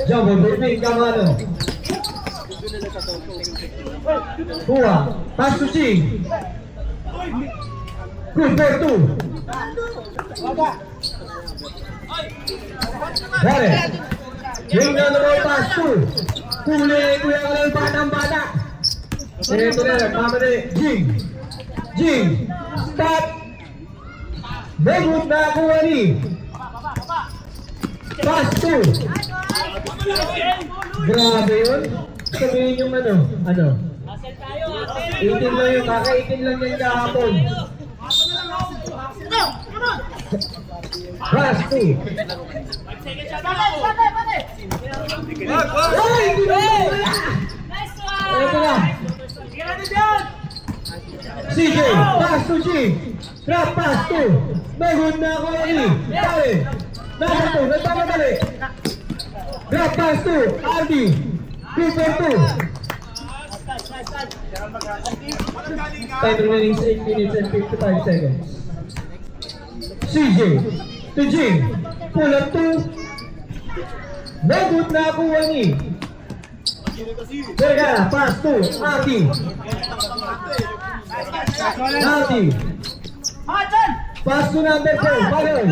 Jumbo, Bermin, Camano. Hua, pass to Ching. Good for two. Got it. Ring on the road pass two. Kuya Kalay, batang bata. Ito na, nagmamali. Jing. Stop. Megut na kuha ni. Pass two. Grabe yun. Sabihin yung ano. 18 lang yung kaka-18 lang yan kahapon. Pass two. Ay! Ito na. CJ, pass to G. Drop pass to. Megut na kuha ni. Dali. Nasa to, nagpapadali. Drop pass to Aldi. 2 for 2. Time remaining 8 minutes and 55 seconds. CJ to Jing. Pull up to. Megut na kuha ni. Vergara, pass to Aldi. Pass to number 4. Paloy.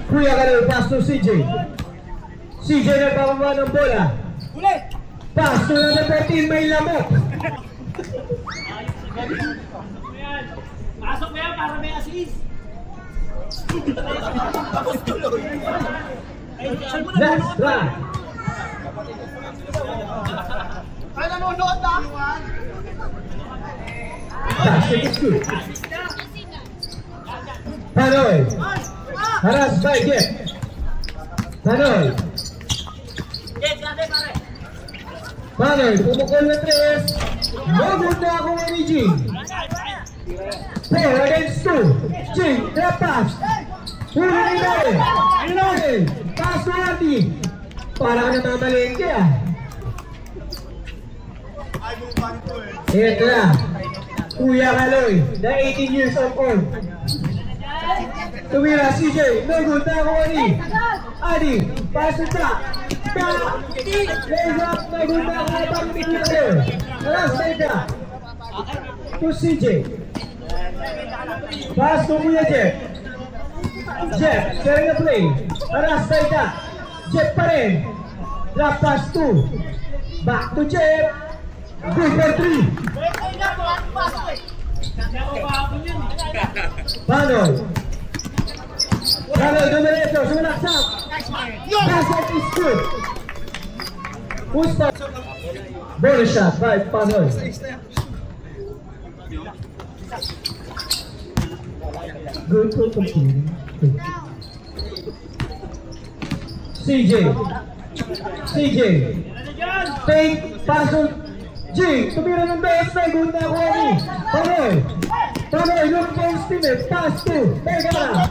Kuya Kalay, pass to CJ. CJ nagpapaba ng bola. Pass to number 14, may lamok. Pasok mo yan para may assist. Let's try. Ay, nanonood na. Pass it is good. Panoy. Haras by Jeff. Panoy. Panoy, pumukul na 3. Megut na ako ni Jing. 4 against 2. Jing, drop pass. Huli ni Dale. Pass to Andy. Parang namamalengke ah. Ito na. Kuya Kalay, na 18 years old. Tumira CJ, Megut na ako ni Adi, pass it back. Lays up, Megut na ako pang Kuya. Alas, Teka. To CJ. Pass to Kuya Jeff. Jeff, sharing the play. Alas, Teka. Jeff pa rin. Drop pass 2. Back to Jeff. Good for 3. Panoy. Panoy, dumiretso, sumalaksak. Basket is good. Who's that? Bonus shot by Panoy. Good for competing. CJ. Take, pass on. G, tumira ng base, Megut na ako ni Panoy, look for his teammate, pass to Vergara.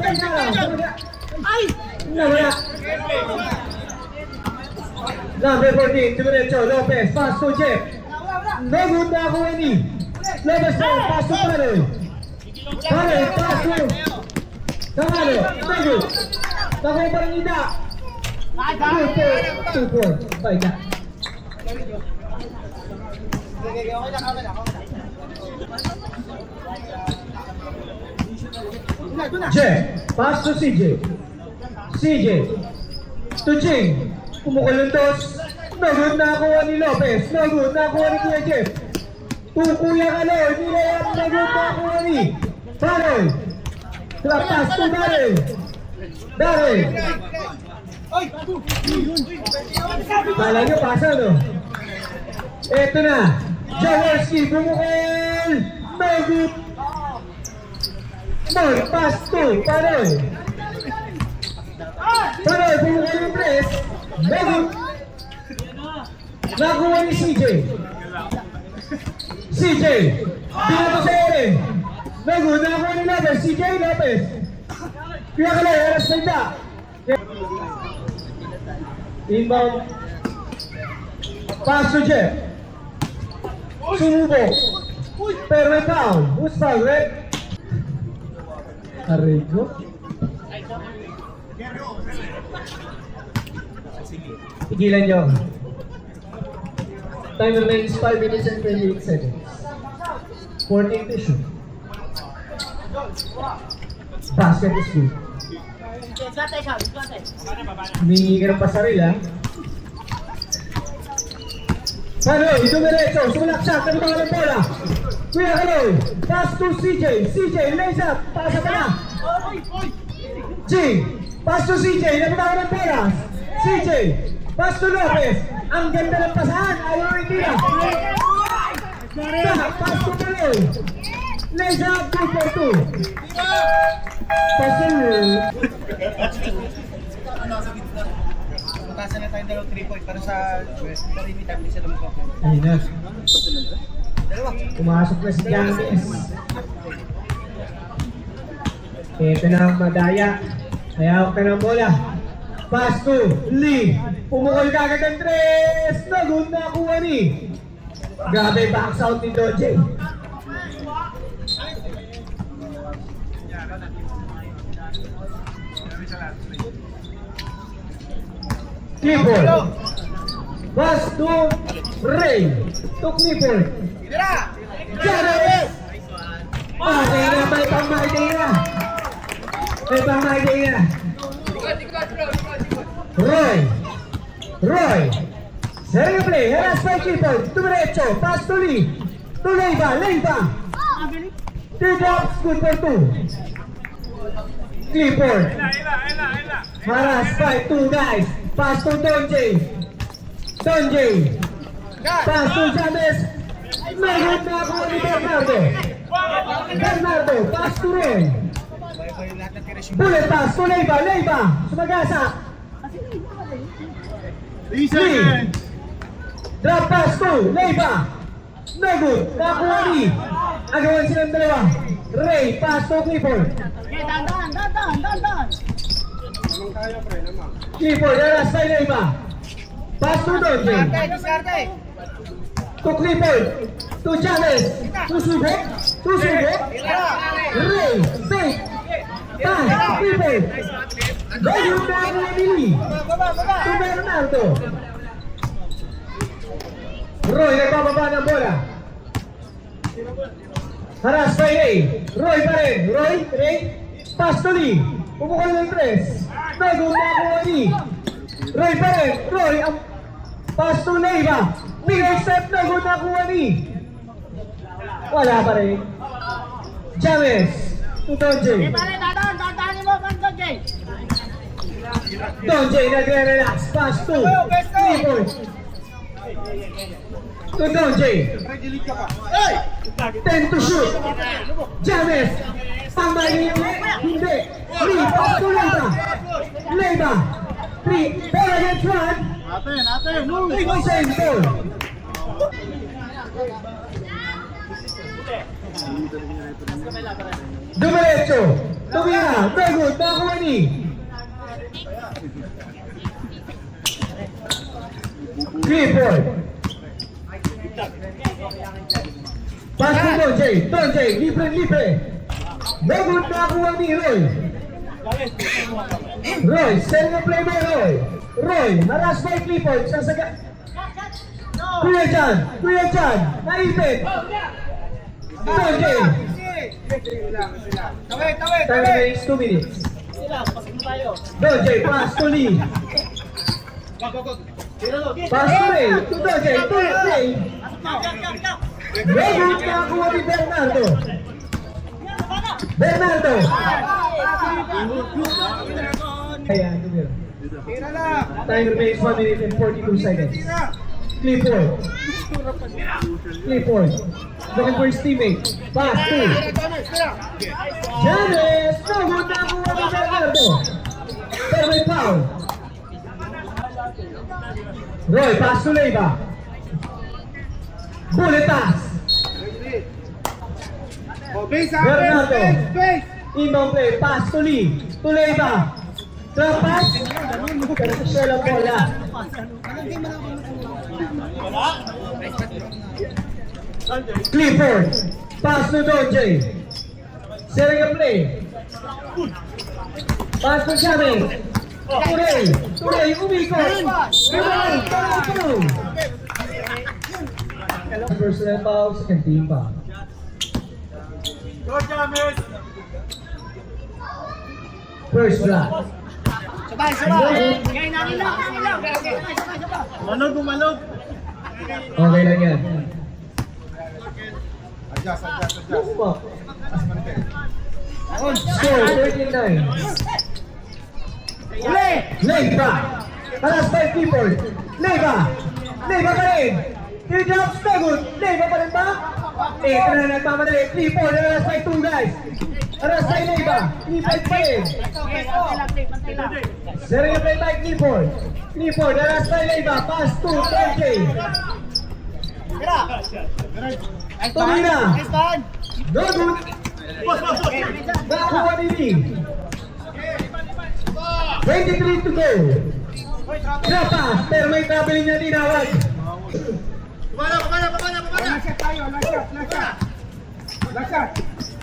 Ay! Nawala. Number 14, dumiretso, Lopez, pass to Jeff. Megut na ako ni Lopez na, pass to Panoy, pass to Tamano, Megut. Takay pa rin Ida. Good for 2 points by Ida. Jeff, pass to CJ to Jing. Pumukul ng toss. Megut na ako ni Lopez. Megut na ako ni Kuya Jeff. To Kuya Kalay. Nilayap, Megut na ako ni Panoy. Drop pass to Darren. Kala nyo pasa no? Eto na. Jaworski, pumukul. Megut. More, pass to Panoy. Panoy, pumukul yung press. Megut. Nakuha ni CJ. Pinato sa ere. Megut, nakuha ni Lopez. CJ Lopez. Kuya Kalay, aras na ita. Inbound. Pass to Jeff. Sumubo. Pero may foul. Who's foul, Red? Arrigo. Tigilan nyo. Time remains 5 minutes and 28 seconds. 14 to shoot. Basket is good. Humingi ka ng pasaril, ha? Kaloy, dumiretso, sumalak siya, kanibang ng bola. Kuya Kaloy, pass to CJ. CJ, lays up, pasa ka na. G, pass to CJ, nabitaw ng bola. CJ, pass to Lopez. Ang ganda ng pasahan, ayaw rin nila. Pass to Kaloy. Lays up, 2 for 2. Pass to Matasan na tayong dalawang 3 point para sa West. Pero hindi tayo sila magpapalala. ayun na. Pumasok na si James. Ito na ang madaya. Hayawak ka ng bola. Pass to Lee. Pumukol ka agad ng 3. Nagod na kuha ni. Grabe, box out ni Doje. Clifford. Pass to Ray. To Clifford. James. Dana, may pang-Maydena. May pang-Maydena. Roy. Sergio play. Heras by Clifford. Dumiretso. Pass to Lee. To Leiva. 3 drops. Good for 2. Clifford. Haras by 2 guys. Pass to Donjay. Pass to James. Nagod na ako ni Bernardo. Pass to Roy. Bullet pass to Leiva. Sumagasa. Lee. Drop pass to Leiva. Nagod. Nakuha ni. Agawan silang dalawa. Ray. Pass to Clifford. Clifford, aras by Leiva. Pass to Donjay. To Clifford. To Chavez. To Subok. Ray. Fake. Pass. Clifford. Nagod na ako ni Lee. To Bernardo. Roy, nagbababa ng bola. Haras by Ray. Roy pa rin. Ray. Pass to Lee. Pumukol ng 3. Nagod na ako ni Roy pa rin. Roy, ang pass to Leiva. Bigay step, nagod na ako ni. Wala pa rin. James. To Donjay. Donjay nagre-relax. Pass to Clifford. To Donjay. 10 to shoot. James. Pang-Maydena. Hindi. 3. Pass to Leiva. 3. Ball against 1. Same goal. Dumiretso. Tumira. Nagod. Nakuha ni. Clifford. Pass to Donjay. Libre. Nagod. Nakuha ni Roy. Send the play by Roy. Haras by Clifford. Kuya Jan. Naipit. Donjay. Time remains 2 minutes. Donjay, pass to Lee. Pass to Ray. To Donjay. To Ray. Nagod na kuha ni Bernardo. Ayan, tumira. Time remains 1 minute and 42 seconds. Clifford. Looking for his teammate. Pass to James. Nagod na kuha ni Bernardo. Pero may foul. Roy, pass to Leiva. Bullet pass. Bernardo. Inbound play. Pass to Lee. To Leiva. Drop pass. Pero sa shell ang bola. Clifford. Pass to Donjay. Setting a play. Pass to Shami. Turay. Turay, umikot. Turay. Personal foul, second team foul. First block. Sabay, sabay. Ngayon na nila. Malog. Okay lang yan. Adjust. Luma. Score, 39. Uli! Leiva. Talas by Clifford. Leiva. Leiva pa rin. Teardrops, no good. Leiva pa rin ba? Ito na nagmamadali. Clifford, talas by 2 guys. Talas by Leiva. Clifford pa rin. Sering na play by Clifford. Clifford, talas by Leiva. Pass to Donjay. Tumina. No good. Nakuha ni Lee. 23 to go. Rapa, pero may traveling niya tinawag.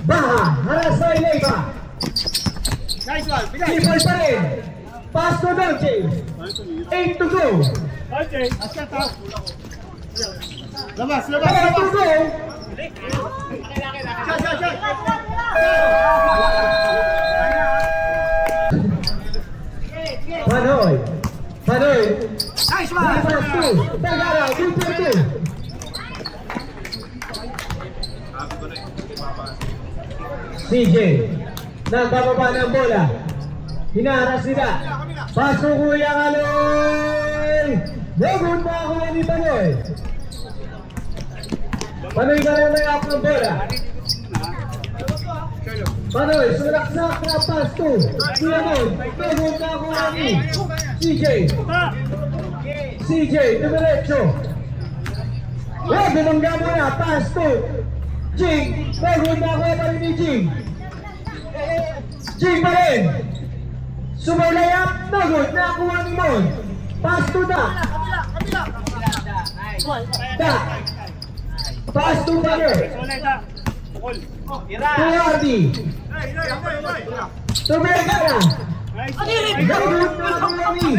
Baha, haras sa Leiva. Nice one. Clifford pa rin. Pass to Donjay. 8 to go. Labas. 8 to go. Panoy. Nice one. Pass to Tagara, 2 to 2. CJ, nagbababa ng bola. Hinaharas nila. Paso Kuya Kaloy! Nagun pa ako ni Panoy. Panoy ka na may up ng bola. Panoy, sulak-sulak na pass to. Kuya Mon, nagun pa ako ni CJ, dumiretso. Binangga mo na, pass to Jing, nagun pa ako pa rin ni Jing. Jing pa rin. Sumulay up, nagun, nakuha ni Mon. Pass to Da. Pass to Panoy. Kuya Ardi. Tumeka na. Nagun na ako ni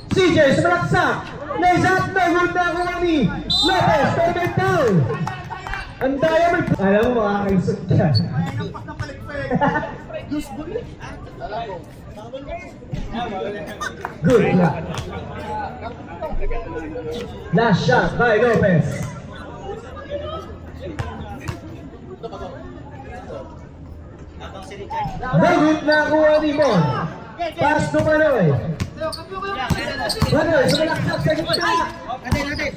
CJ, sumalaksak. Naisap, nagun na ako ni Lopez. Payment down. Ang daya mo. Alam mo, makakaisot ka. Good luck. Last shot by Lopez. Nagut na kuha ni Mon. Pass to Panoy. Panoy, sumalaksak sa gitna.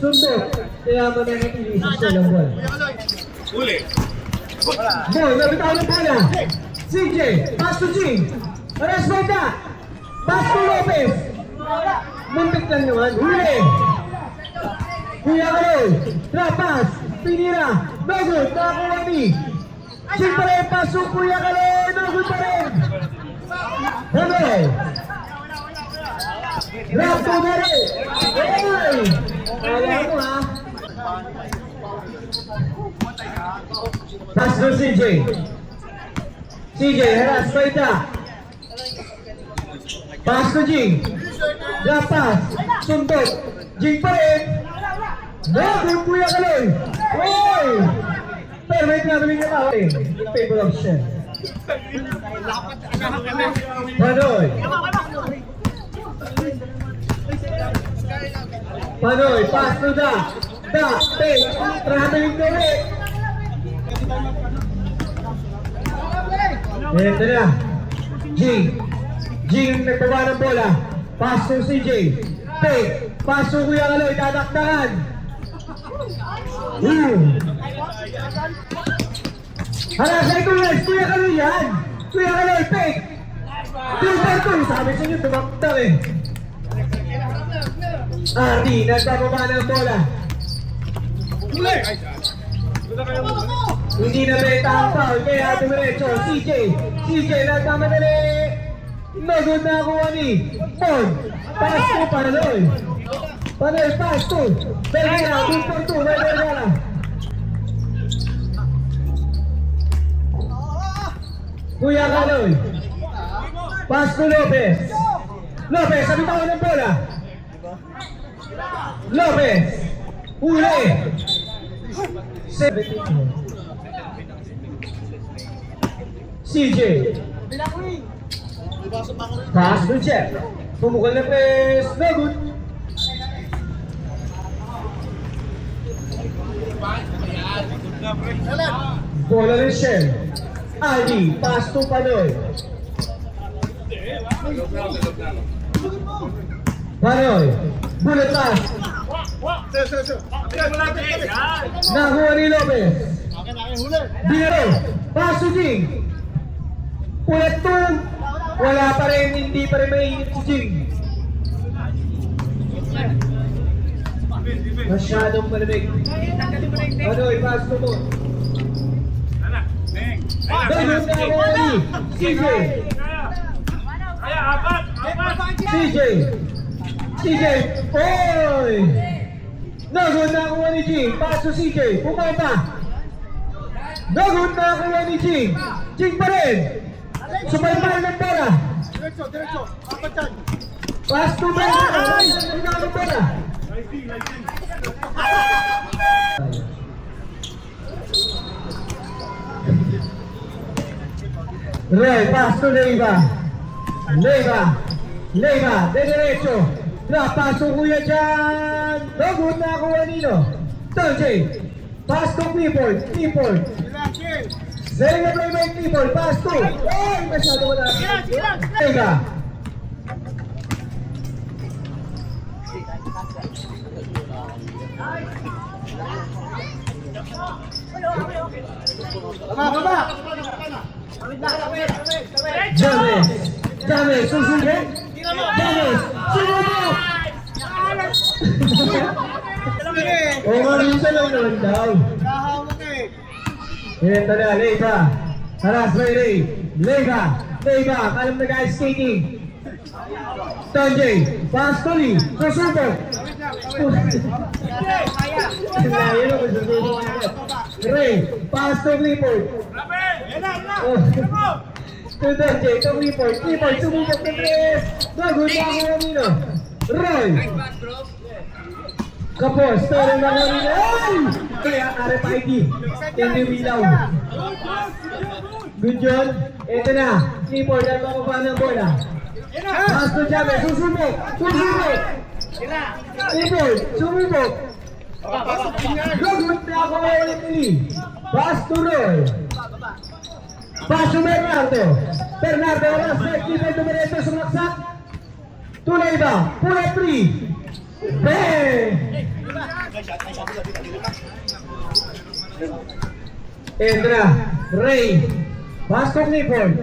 Sundot. Kaya mo na natili sa silang buwan. Mon, nabitaw ng bola. CJ, pass to Jing. Paras by Da. Pass to Lopez. Muntik lang naman. Huli. Kuya Kaloy. Drop pass. Pinira. Nagut. Nakakuha ni Jing pa rin. Pasok Kuya Kaloy. Nagut pa rin. Kaloy. Drop to na rin. Hey! Kaya mo ha. Pass to CJ. CJ, haras by Da. Pass to Jing. Drop pass. Sundot. Jing pa rin. Nagun Kuya Kaloy. Hey! Pero may traveling na tao eh. Paper of shit. Panoy. Panoy, pass to Da. Da, take. Traveling na rin. Ito na. Jing. Jing nagbawa ng bola. Pass to CJ. Take. Pass to Kuya Kaloy. Dadakdakan. Harasay ko guys. Kuya Kaloy yan. Kuya Kaloy. Take. Filter ko. Sabi sa inyo. Tumaktak eh. Ardi. Nagbababa ng bola. Hindi na beta ang foul. Kaya dumiretso. CJ nagmamadali. Nagod na ako ni Mon. Pass mo Panoy. Panoy, pass to. Vergara, 2-4-2. Vergara. Kuya Kaloy. Pass to Lopez. Lopez, sa bitaw ng bola. Lopez. Uli. 17. CJ. Pass to Jeff. Pumukol na press. No good. Bola rin Shell. Aldi. Pass to Panoy. Panoy. Bullet pass. Nakuha ni Lopez. Biro. Pass to Jing. Ulit to. Wala pa rin. Hindi pa rin mainit si Jing. Masyadong malamig. Panoy. Pass to mo. Dagot na ako ni CJ. CJ. CJ. Oy! Dagot na ako ni Jing. Pass to CJ. Bukay pa. Dagot na ako ni Jing. Jing pa rin. Sumaybay ng bola. Diretso. Apat dyan. Pass to Bella. Sumaybay ng bola. Ray, pass to Leiva. Leiva, de derecho. Napaso kuya dyan. Dagot na ako Anino. Tonje. Pass to Clifford. Zero play by Clifford. Pass to. Ay, masyado ko na. Leiva. Baba. James, susunod. James, sumunod. Oo nga, minsan lang naman daw. Nahawak eh. Ito na, Leiva. Haras by Ray. Leiva, kalam na guys skating. Tonje, pass to Lee. Susubok. Ray, pass to Clifford. Tonje, to Clifford. Sumubok na tres. Dagot na ako Anino. Roy. Kapos, toro na ko rin. Ay! Kaya RFID. Hindi Wilaw. Good John. Ito na. Clifford, ang makapaan ng bola. Pass to James. Susubok. Clifford, sumubok. Dagot na ako ulit ni. Pass to Roy. Pass to Bernardo. Oras na. Clifford dumiretso sumaksak. Tulay ba? Pula 3. Bang! Ito na. Ray. Pass to Clifford.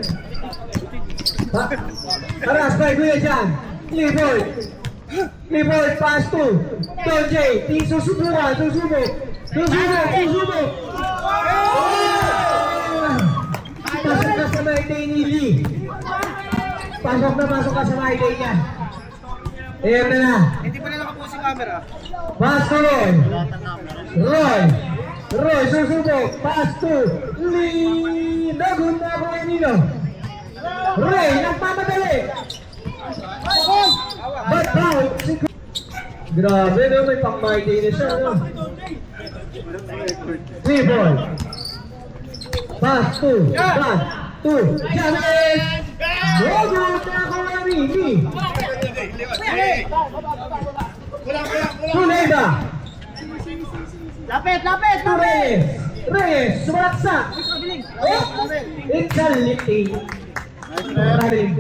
Haras by Kuya Jan. Clifford, pass to Tonje. Susubok. Pasok na sa my day ni Lee. Pasok ka sa my day niya. Ayan na. Hindi pa na nakapuso si camera. Pass to Roy, susubok. Pass to Lee. Dagot na ako Anino. Ray, nagpapadali. But foul. Grabe no, may pang-my-day na siya. No? Clifford. Pass to James. Dagot na ako Anino. Tuleba. Lapit! Reyes, sumaksak. Oh, it's a lifting. Maraming.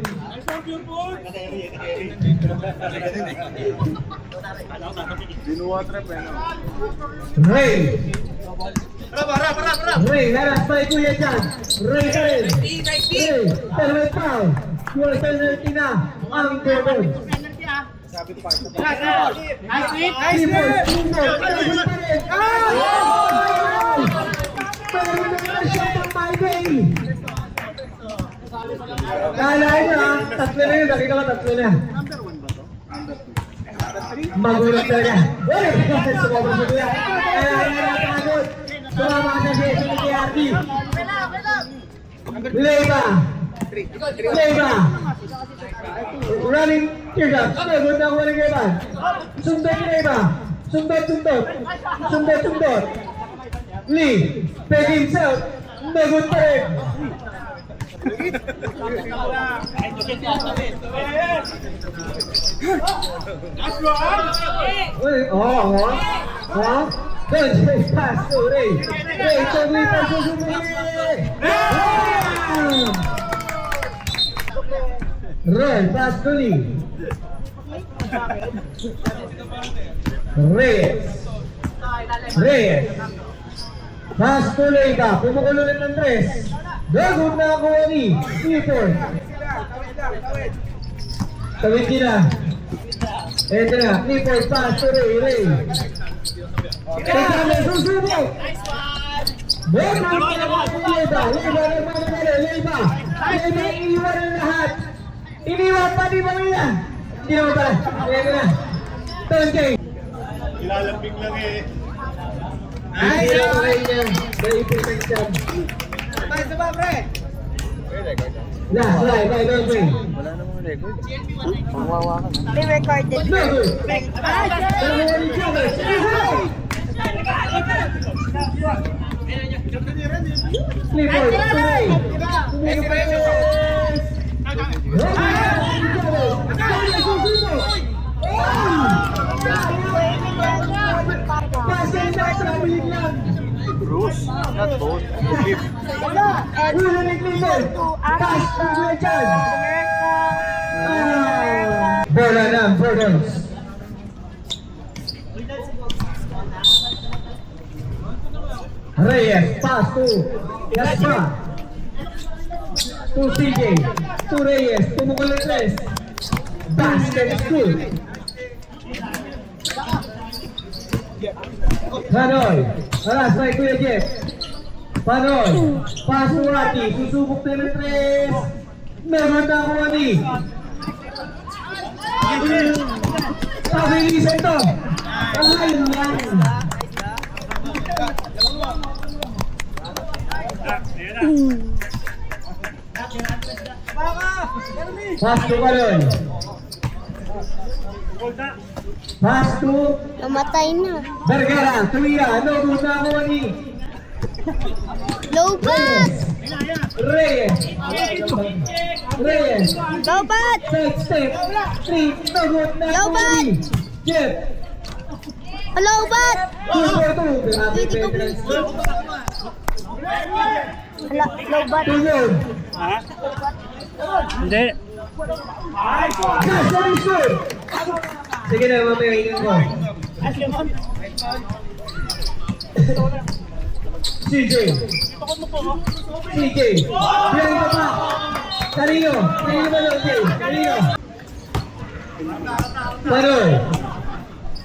Ray. Ray, laras pa Kuya Jan. Ray ka rin. Ray, pero foul. Your penalty na ang Gordon. Kala nyo tatlo na yun, nakita ko tatlo na. Magulat talaga. Uy! Sumobra sa kuya. Ay, nakakagod. Sumama ka sa session ni KRD. Leyva. Leyva. Running teardrops. Sumabot na ako ng Leyva. Sundot ni Leyva. Sundot. Lee. Peg himself. Nagot pa rin. Don't chase pass to Ray. Ray, tuloy pa susunod. Ray, pass to Lee. Reyes. Pass to Leiva. Kumukulo lang ng 3. Gagod na ako ni Clifford. Tawid din na. Ito na. Clifford pass to Ray. Ito na. Susubok. Bogod na ako si Leiva. Leiva. Iniwan ang lahat. Iniwan pa di ba nila? Hindi naman pala. Ito na. Tonjay. Ilalambing lang eh. Ay, okay niya. Naipin ng siyam. Isa ba, pre? Last, right, don't wait. Be recorded. No good. Everyone in trouble. Clifford, tuloy. Tumingin pa rin. Pasay na sa bilig lang. Bruce, not both. Ulo ni Clifford. Pass to Kuya Chan. Bola na, Borders. Reyes, pass to Yaspa. To CJ. To Reyes. Tumukul ng 3. Basket is good. Panoy. Alas, may Kuya Jeff. Panoy. Pass to Wati. Susubok na ng 3. Meron na ako ni. Pabilisan to. Ayun lang. Pass to Panoy. Pass to Namatay na. Vergara. Tumira. No good na ako ni. Low pass! Reyes. Reyes. Low pass! Side step. 3. No good na ako Lobat! ni. Jeff. Low pass! 2-4-2. Grabe Pedras. Low pass! Tuyod. Hindi. Gas na shoot. Sige na, mamaya inan ko. CJ. Bilang ka pa. Kanino ba lang, Jay? Kanino? Panoy.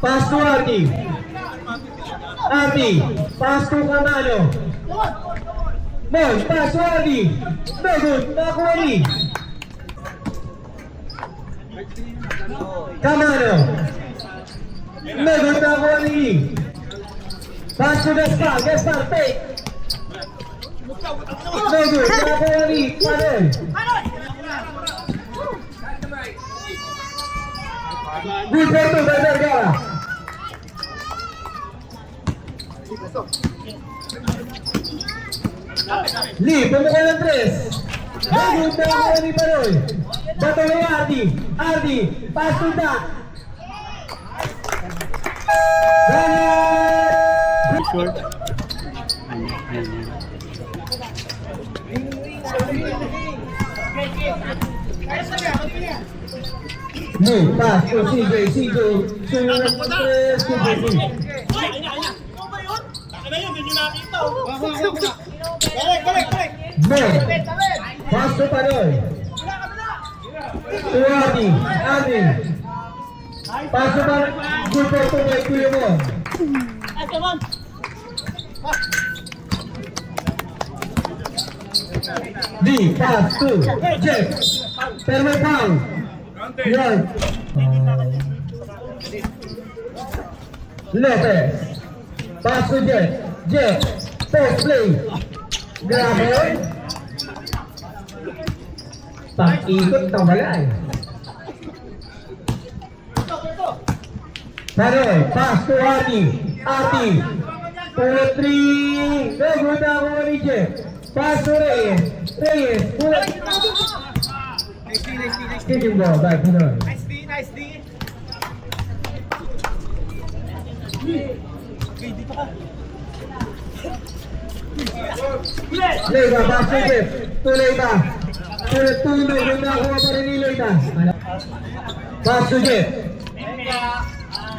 Pass to Artie. Artie. Pass to Camano. Mon, pass to Artie. No good. Nakuha ni. Camano. No good. Nakuha ni. Pass to Gaspar. Gaspar, take. No good. Nakuha ni. Panoy. Good for two by Vergara. Lee, pumukul ng 3. No good. Nakuha ni Panoy. Bato ni Artie. Artie. Pass to Dak. Good. Move, pass to CJ, sunod ng 3, CJ. Move, pass to Panoy. To Arnie. Pass to Panoy. Good for two by Kuya mo. D, pass to Jeff. Pero may foul. Yard. Lopez. Pass to Jet. Jet. Post play. Grabe yun. Pag-ikot na wala eh. Panoy, pass to Ati. Ati. 2-3. Good na ako ni Jet. Pass to Reyes. Reyes. Nice D, nice D, nice D. Kicking ball by Panoy. Nice D, nice D. Okay, dito ka. Leiva, pass to Jet. To Leiva. Tuloy, good na ako pa rin ni Leiva. Pass to Jet.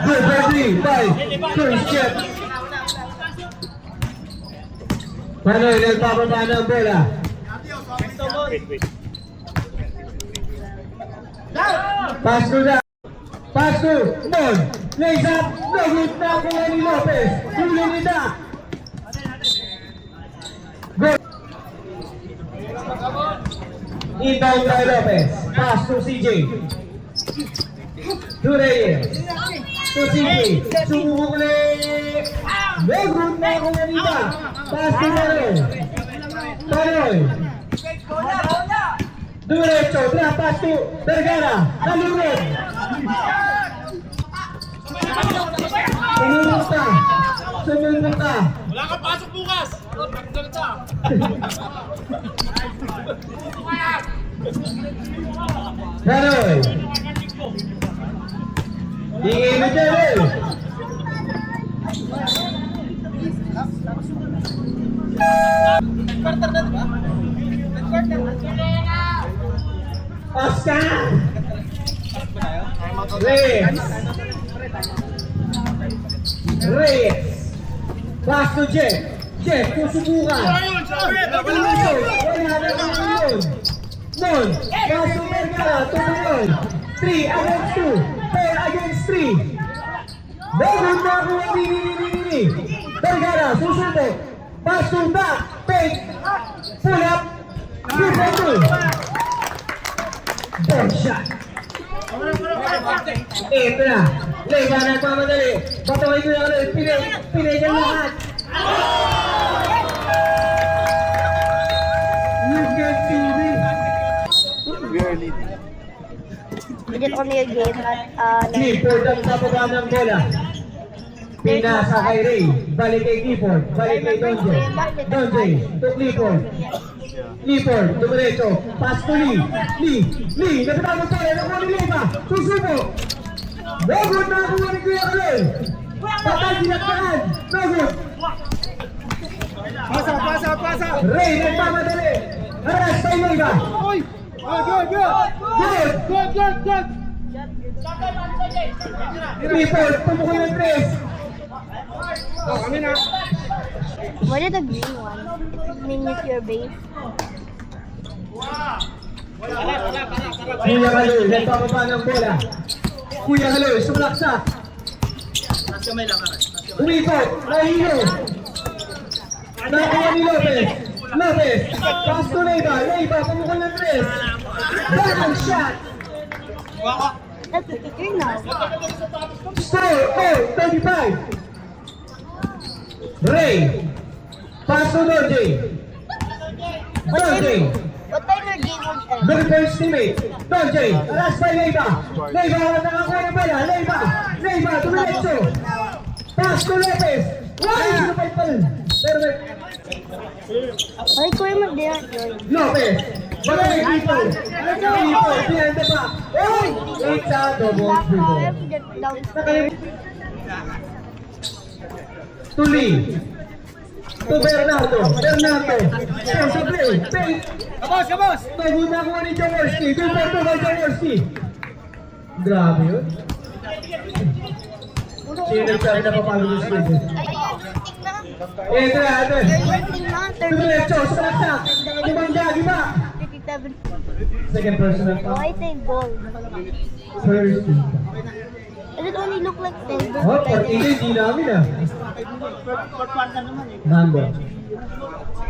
Good for 3 by first Jet. Panoy, nagpapaba ng bola. Pass to that. Pass to Mon. Lays up. Nagit na ako ni Lopez. Huli nila. Good. Inbound by Lopez. Pass to CJ. To Reyes. To CJ. Sumukong ulit. Good na ako nila. Pass to Panoy. Panoy. Diretso. Pass to Vergara. Nalunod. Sumunod ka. Sumunod ka. Wala kang pasok bukas! Panoy. Tingin mo dyan eh. Nag-quarter na, diba? Nag-quarter na. Oscar. Reyes. Reyes. Pass to Jet. Jet, susubukan. Tumusok. Wala na naman yun. Mon. Pass to Vergara. Tumunod. 3 against 2. 4 against 3. Meron na ako ang nini. Vergara, susubok. Pass to back. Fake. Pull up. Good for 2. Ball shot. Ito na. Leiva nagmamadali. Bataway ko yung ulit. Pinay ka lahat. You can see me. Bigyan ko niya game at Clifford ang kapaba ng bola. Pinasa kay Ray. Balik kay Clifford. Balik kay Donjay. Donjay to Clifford. Clifford, dumiretso. Pass to Lee. Lee. Napitapos pa rin. Nakuha ni Leiva. Susubo. No good na nakuha ni Kuya Kalel. Patay dinagdagan. No good. Pasa. Ray, nagmamadali. Haras kay Leiva. Uy! Good! Good. Clifford, pumukul ng 3. Oh, kami na. what is the green one? Minute your base. Kuya Kalel, nagpapaba ng bola. Kuya Kalel, sumalaksak. Umikot, nahilo. Nakuha ni Lopez. Pass to Leiva. Leiva, pumukul ng 3. Backhand shot. That's 53 now. Score, 35. Ray. Pass to Donjay. What time your game will end? Good first teammate. Donjay. Aras by Leiva. Leiva, nakakuha ng bola. Leiva, dumiretso. Pass to Lopez. Why? Sinapay pa rin. Pero may Ay, ko yung mag-dinner yun. Lopez. Wala may Clifford. Clifford, behind the back. Oh! It's a double dribble. Nakalimit. To Lee. To Bernardo. Sa play. Kabos! Naguna ko ni Jaworski. Good for 2 by Jaworski. Grabe yun. Sino nagsabi na papalo ng schedule? Ito na. Dumiretso, sumalaksak. Giba. 37. Second personal Oh, I foul. say goal. First team. It only look like silver. Oh, partida hindi namin ah. eh. Number.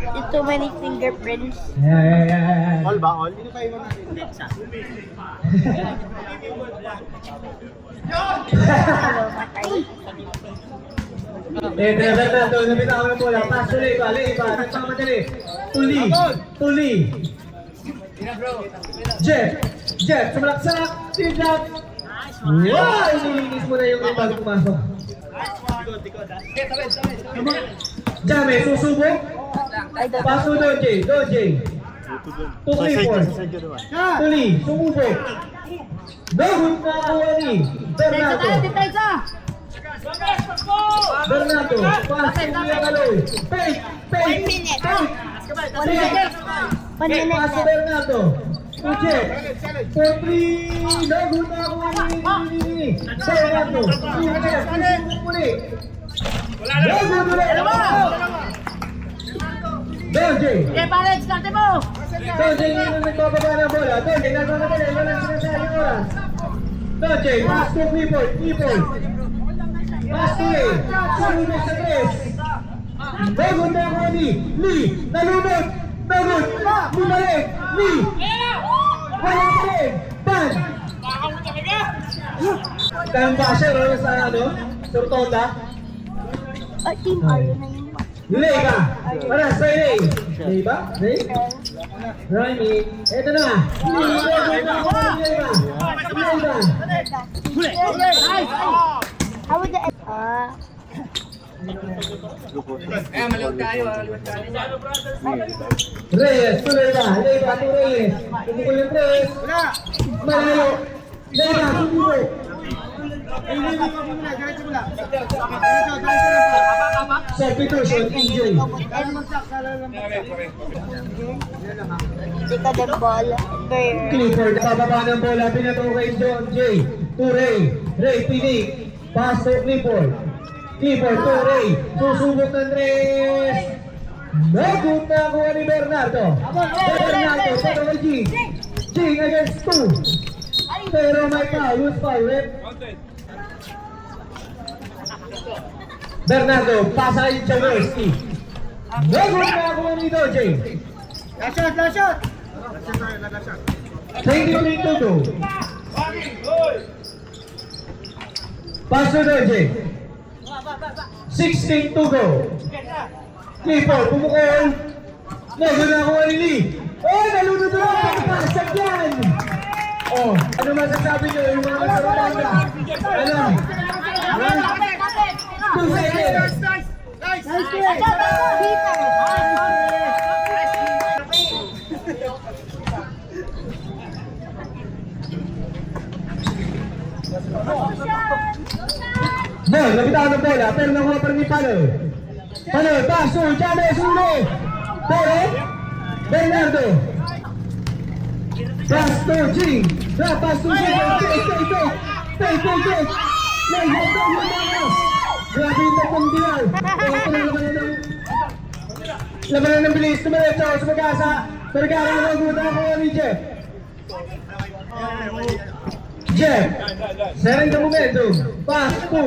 There's too many fingerprints. Yeah. All ba? All? Sino kayo natin? Hello, matay. Bernardo, nabitawan ng bola. Pass to Leiva, nagmamadali. Tuli. Jeff, sumalaksak. Tindak. Wow! Nilinis mo na yung bago pumasok. Jame, susubok. Pass to Doje. Tuli, sumubok. Dahon na kuha ni Bernardo. Bernardo, pass to Villalaloy. Fake. 1 minute. 1 minute. 1 minute Pass to left. Bernardo. To Jeff. For 3. Dahon na kuha ni Bernardo. Susubok muli. Dahon na Doje. Doje yung nagbababa ng bola. Doje, nagmamadali. Walang sinasali oras. Doje, pass to Clifford. Pass to Lee. Sunod sa 3. Dagon na ako ni Lee. Nalunod. Dagon. Bumalik. Lee. Walang rin. Ban. Tamba siya sa sa rotonda. Team Iron na yun. Leiva. Para sa Lee. Leiva? Remy. Eto na. Leiva. How would the... Reyes, to Leiva to Reyes. Tumukul yung Reyes. Malayo. Leiva, tumukul. Substitution, injury. Tika the ball. Clifford, nakababa ng bola. Pinato kay John J. To Ray. Ray, pinik. Pass to Clifford. Clifford to Ray. Susubok ng Reyes. Nagut na kuha ni Bernardo. Bernardo, pero kay G. G against 2. Pero may foul. Who's foul, rep? Bernardo, pasa kay Jaworski. Nagut na kuha ni Doje. Last shot! 23 to go. Pass to Doje. 16 to go. Clifford, pumukol. Nagun na kuha ni Lee. Oh, nalunod na lang. Pagpasag yan. Oh, ano masasabi nyo? Yung mga nasa Rwanda. Ano? 2 seconds. Ball, nabitawan ng bola, pero nakuha pa rin ni Palo. Pass to James Ulo. Pero, Bernardo. Pass to G. Pass to G. Take. Grabe yung tapong Bilal. Labanan ng bilis. Tumaretso sa Pag-asa. Vergara na naguta ako ni Jeff. Sharing the momentum. Pass to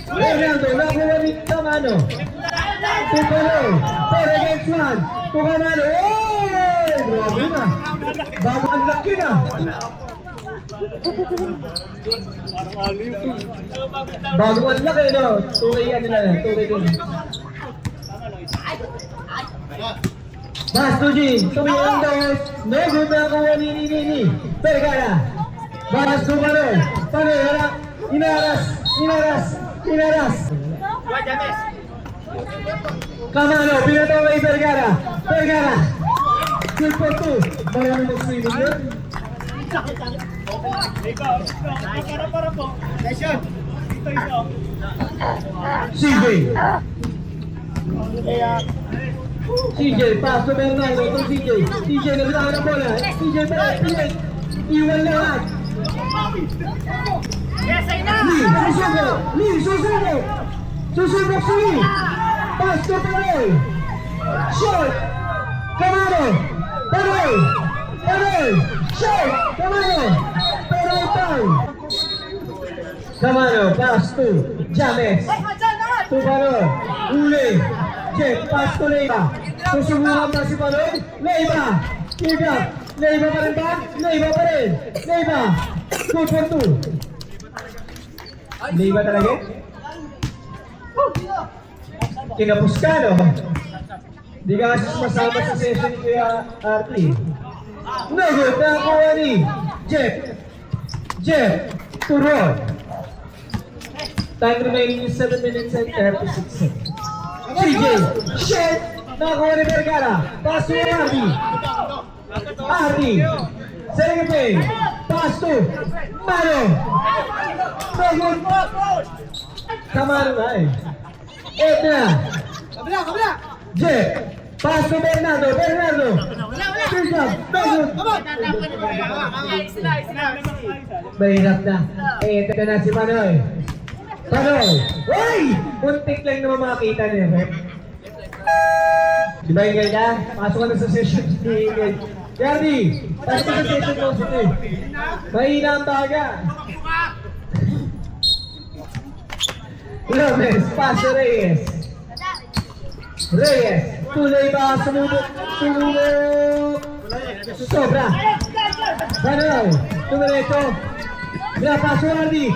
Bernardo. Nakuha ni Camano. To Palo. 4 against 1. To Camano. Oh! Grabe na. Bago ang laki na. Bago ang laki, no? 2K ano na lang. 2K din. Pass to G. Tumingin daw. No good na kuha ni Vergara. Pass to Palo. Palo. Inaras. Camano, pinataw kay Vergara. Good for 2. Marami mag-swimming yun. CJ, pass to Bernardo to CJ. CJ, nabitawan ng bola. CJ, iwan lahat. Lee, susubok si Lee. Pass to Panoy. Shot. Camano. Panoy. Shot. Camano. Pero foul. Camano, pass to James. To Panoy. Uli. Jeff, pass to Leiva. Susubukan pa si Panoy. Leiva. Pick up. Leiva pa rin ba? Leiva pa rin. Leiva. 2 for 2. Leiva talaga? Kinapos ka, no? Di ka kasi masama sa session ni Kuya Artie. No good. Nakakuha ni Jeff. Jeff. To Rod. Time remaining is 7 minutes and 36 seconds. CJ, shit! Nakakuha ni Vergara. Pass to Artie. Artie. Setting a play. Pass to Mano. No good. Kamano na eh. Eto na. Jeff. Pass to Bernardo. Bernardo. Pick up. No good. Mahirap na. Eto na si Manoy. Panoy! Uy! Muntik lang naman makakita niya, Rep. Di ba Ingay ka? Pasok ka na sa session ni Ingay. Yardi! Pasok ka sa session mo si Ingay. Mahina ang baga. Lopez, paso Reyes. Reyes, tuloy ba? Sumubok. Sobra. Panoy, tumireto. Paso Yardi.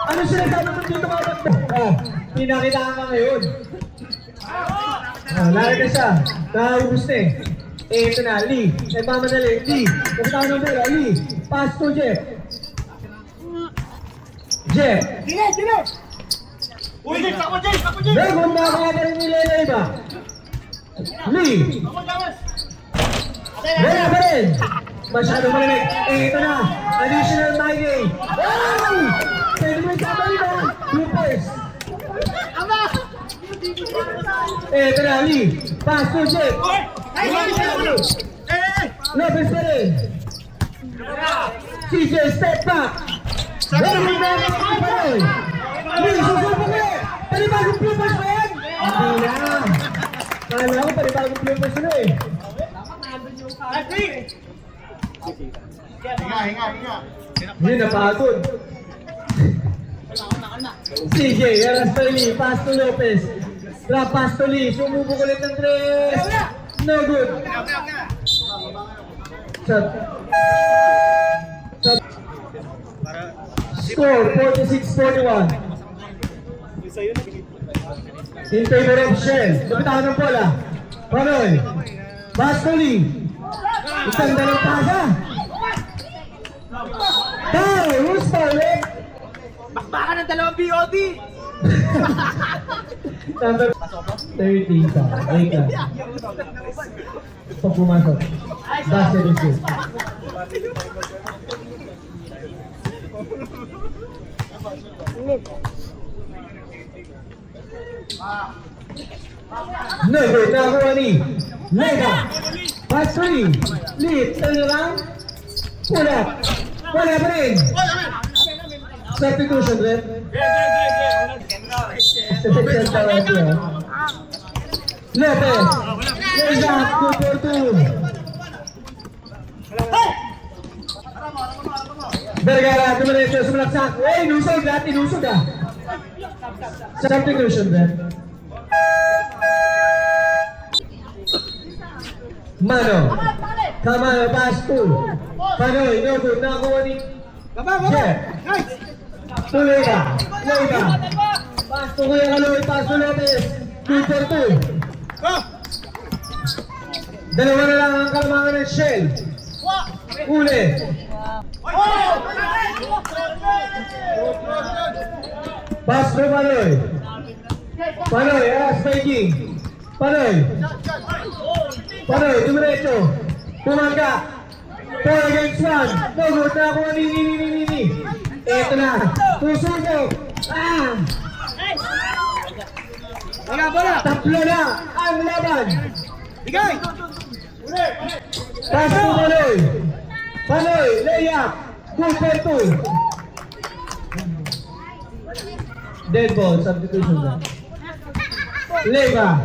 Ano sinasabi mo dito mga takbo? Pinakitaan ka ngayon. Lari ka siya. Nakaubos na eh. Ito na, Lee. Nagmamadali, Lee. Kapitahan ng bola, Lee. Pass to Jeff. Jeff. Dragon na kaya pa rin nila na iba. Lee. Wala pa rin. Masyado malamig. Ito na. Additional Mighty. Oh! Pwede mo yung kamali na. Lopez. Ito na, Lee. Pass to Jeff. Lopez pa rin. CJ, step back. Very very Panoy. Lee, susupo ko eh. Panibagong bloopers ba yan? Hindi na. Kala ko panibagong bloopers na eh. Hinga. Hindi napagod. CJ, Eras pa Lee, pass to Lopez. Drop pass to Lee, sumubok ulit ng tres. No good. Shot. Score, 46-41. In favor of Shell. Kapitahan ng bola. Panoy. Pass to Lee. Isang dalang pasa. Hey, who's falling? Bakbakan ng dalawang BOD! Number 30 ka. Wait lang. Pag pumasok. Basket is good. No good. Nakakuha ni Lega. Pass 3. Lead. Tayo lang. Pull up. Wala pa rin. Substitution, Red. Substitution tayo siya. Lopez. Lega. 2 for 2. Vergara. Tumalito. Sumalaksak. Hey, nusog. Lahat inusog ah. Substitution, Red. Mano. Kamano. Pass 2. Panoy. No good. Nakakuha ni Jeff. Tuloy ka. Leiva. Pass to Kuya Kaloy. Pass to Lopez. 2 for 2. Dalawa na lang ang kalmangan ng Shell. Uli. Pass to Panoy. Panoy. Aras Beijing. Panoy. Panoy. Dumiretso. Tumangka. 4 against 1. No good. Nakakuha ni. Eto na. Tusugok. Tatlo na ang laban. Bigay! Pass to Panoy. Panoy. Layup. 2 for 2. Dead ball. Substitution na. Leiva.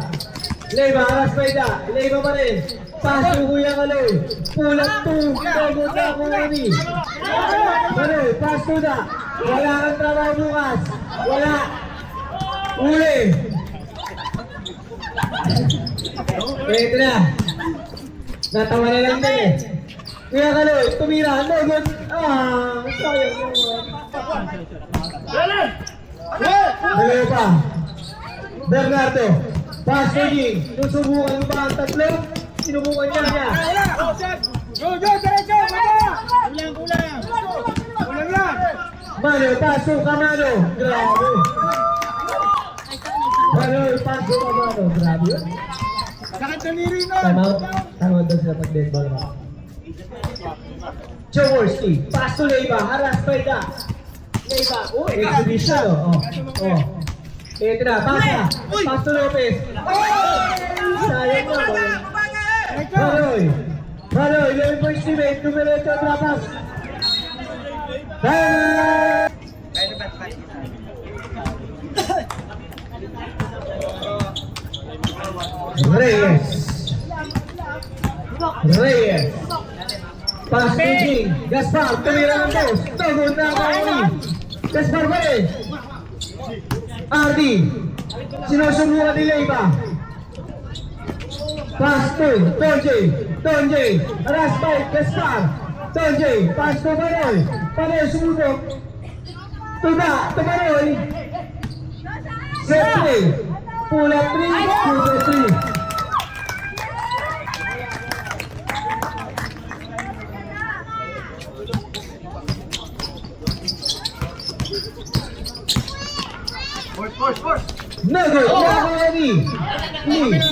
Aras Paida. Leiva pa rin. Pass to Kuya Kaloy. Pull up 2. No good. Nakakuha ni. Panoy. Pass to na. Wala kang trabaho bukas. Wala. Uli. Ito na. Natawa na lang din eh. Kaya Kaloy, tumira. No good. Sayang naman. Dalawa pa. Bernardo. Pass to Ging. Susubukan mo ba ang tatlo? Sinubukan niya. Mano, paso ka Mano. Grabe. Mano, paso ka Mano. Grabe. Tama daw sila pag dead ball na. Jaworski. Pass to Leiva. Haras pa ita. Leiva. Exhibition. Oh. Ito na. Pass to Lopez. Sayang mo. Manoy, 11 points teammate. Numero 8 atrapas. Time! Reyes. Pass to Ging. Gaspar, tumira ng dos. Tugod na Kauli. Gaspar pa rin. Ardi. Sinusubukan ni Leiva. Pass to Tonjay. Aras by Gaspar. Tonjay. Pass to Panoy. Panoy sumubok. Tuba. Panoy. Set 3. Pull up 3. Super 3. Force. No good. Ready. Please.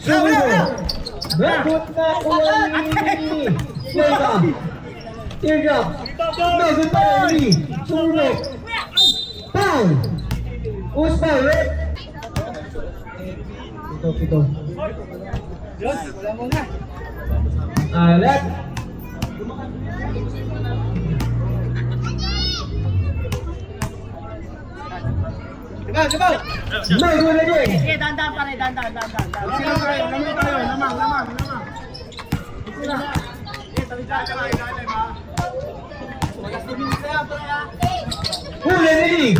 Sumubok. Good na kuha ni Leiva. Teardrop. No good pa rin. Sumubok. Foul. Who's foul, red? Pito. Wala mo nga. Left. Sabaw! No good again. Sige, dandan pa rin, dandan. Silang tayo, lamang. Huli ni Lee.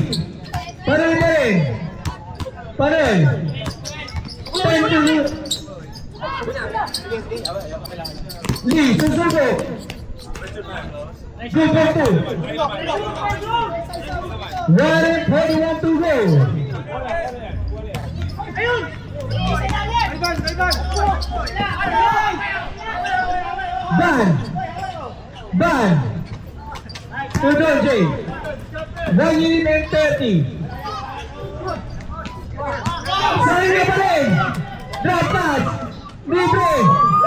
Panoy pa rin. Panoy. 10 to Lee, susubok. Good for 2. 1:41 to go. Ban. To Tonjay. 1 minute and 30. Sarili pa rin. Drop pass. Libre.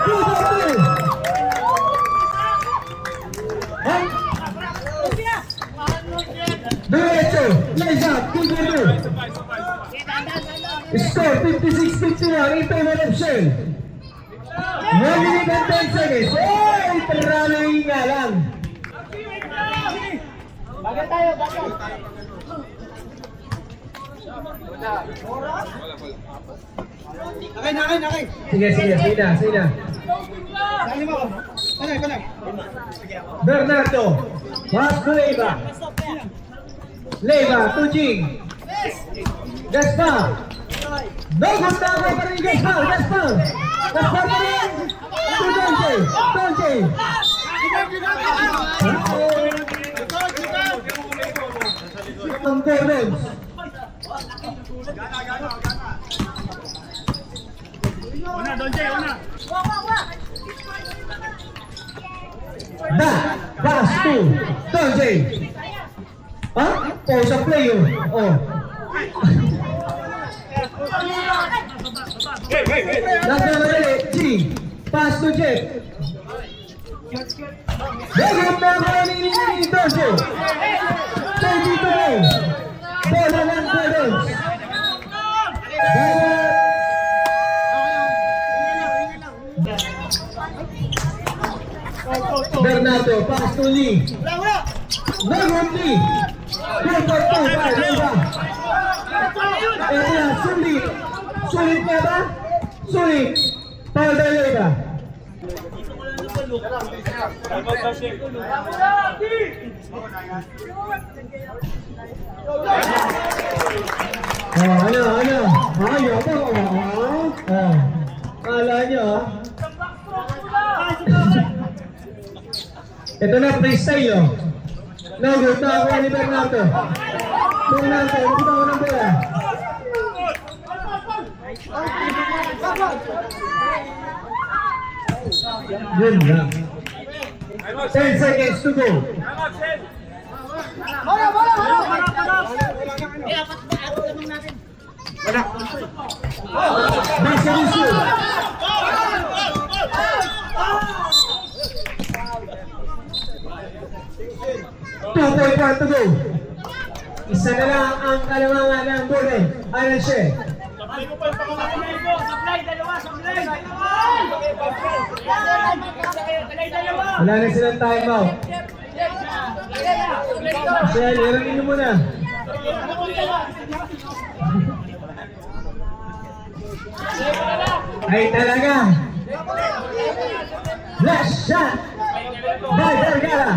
2 for 2. Diretso. Nice up. 2 for 2. Score 56-51 in favor of Shell. 1 minute and 10 seconds. Oy! Parang nga lang. Bagay tayo. Nakay. Sige na. Dali mo. Panay. Bernardo. Pass to Leiva. Leiva to Ging. Gaspar. No good na ako pa rin Gaspar pa rin. To Tonjay. Ang Gordons. Pass to Tonjay. Sa player. Nagkamadali. G. Pass to Jeff. Dagot na ako ni Tonjay. 30 to go. Bola ng Gordons. Bernardo, pass to Lee. Nagot Lee. 2 for 2. Leiva. Sulit na ba? Sulit. Foul by Leiva. Ano? Yabang, Kala niyo, Ito na, freestyle, No good na ako ni Bernardo. Bernardo, nakita ko ng bola. Yun lang. 10 seconds to go. Basta gusto. 2.1 to go. Isa na lang ang kalamangan ng Borel. Alan siya. Wala na silang time out. Shell, irangin nyo muna. Ay talaga. Last shot by Vergara.